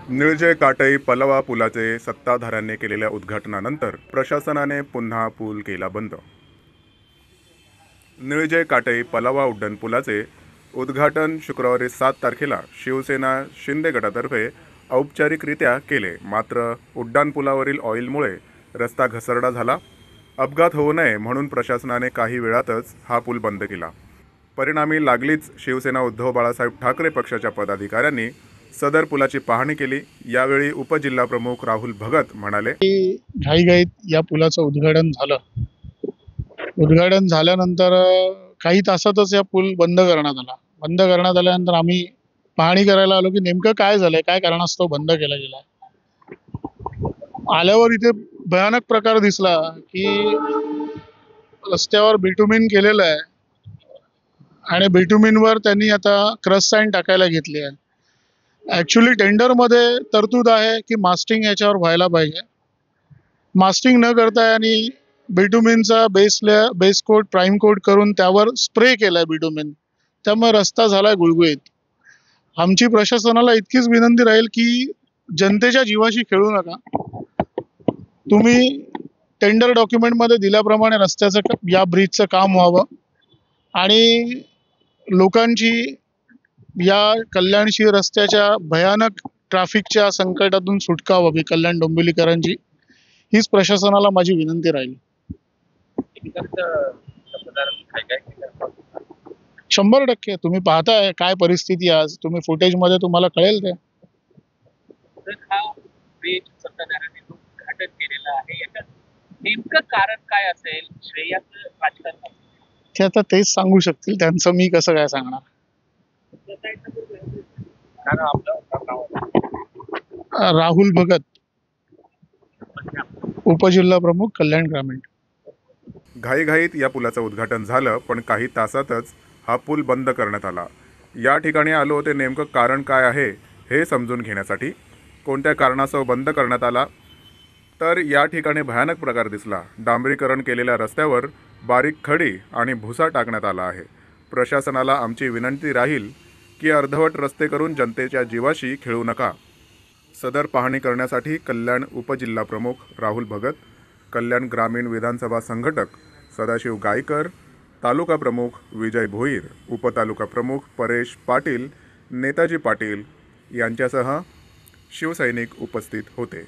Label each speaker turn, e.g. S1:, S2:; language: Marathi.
S1: निळजे काटई पलवा पुलाचे सत्ताधाऱ्यांनी केलेल्या उद्घाटनानंतर प्रशासनाने पुन्हा पूल केला बंद। निळजे काटई पलवा उड्डाणपुलाचे उद्घाटन शुक्रवारी 7 तारखेला शिवसेना शिंदे गटातर्फे औपचारिकरित्या केले। मात्र उड्डाणपुलावरील ऑइलमुळे रस्ता घसरडा झाला। अपघात होऊ नये म्हणून प्रशासनाने काही वेळातच हा पूल बंद केला। परिणामी लागलीच शिवसेना उद्धव बाळासाहेब ठाकरे पक्षाच्या पदाधिकाऱ्यांनी सदर पुलाची पाहणी केली। यावेळी उपजिल्हाप्रमुख राहुल भगत म्हणाले,
S2: घाईघाईत या पुलाचं उद्घाटन झालं। उद्घाटन झाल्यानंतर काही तासातच या पूल बंद करण्यात आला। बंद करण्यात आल्यानंतर आम्ही पाहणी करायला आलो की नेमकं काय झालंय, काय कारणास्तव बंद केला गेला। आल्यावर इथे भयानक प्रकार दिसला की रस्त्यावर बिटुमिन केलेलं आहे आणि बिटुमिनवर त्यांनी आता क्रश साईन टाकायला घेतली आहे। ॲक्च्युली टेंडरमध्ये तरतूद आहे की मास्टिंग याच्यावर व्हायला पाहिजे। मास्टिंग न करता आणि बिटुमिनचा बेस कोट प्राईम कोट करून त्यावर स्प्रे केलाय बिटुमिन, त्यामुळे रस्ता झालाय गुळगुळीत। आमची प्रशासनाला इतकीच विनंती राहील की जनतेच्या जीवाशी खेळू नका। तुम्ही टेंडर डॉक्युमेंटमध्ये दिल्याप्रमाणे रस्त्याचं या ब्रिजचं काम व्हावं आणि लोकांची या कल्याणशी रस्त्याच्या भयानक ट्रॅफिकच्या संकटातून सुटका व्हावी कल्याण डोंबिवलीकरांची, हीच प्रशासनाला माझी विनंती राहील। 100% तुम्ही पाहताय काय परिस्थिती आज, तुम्ही फुटेजमध्ये तुम्हाला कळेल ते।
S3: उद्घाटन केलेलं आहे, याचं नेमकं कारण काय असेल? श्रेयाचं राजकारण
S2: ते आता तेच सांगू शकतील, त्यांचं मी कसं काय सांगणार। राहुल भगत, उपजिल्हा प्रमुख कल्याण ग्रामीण।
S1: घाईघाईत या पुलाचं उद्घाटन झालं, पण काही तासातच हा पूल बंद करण्यात आला। या ठिकाणी आलो ते नेमकं कारण काय आहे हे समजून घेण्यासाठी। कोणत्या कारणास्तव बंद करण्यात आला, तर या ठिकाणी भयानक प्रकार दिसला। डांबरीकरण केलेल्या रस्त्यावर बारीक खडी आणि भुसा टाकण्यात आला आहे। प्रशासनाला आमची विनंती राहील की अर्धवट रस्ते करून जनतेच्या जीवाशी खेळू नका। सदर पाहणी करण्यासाठी कल्याण उपजिल्हाप्रमुख राहुल भगत, कल्याण ग्रामीण विधानसभा संघटक सदाशिव गायकर, तालुका प्रमुख विजय भोईर, उपतालुका प्रमुख परेश पाटील, नेताजी पाटील यांच्यासह शिवसैनिक उपस्थित होते।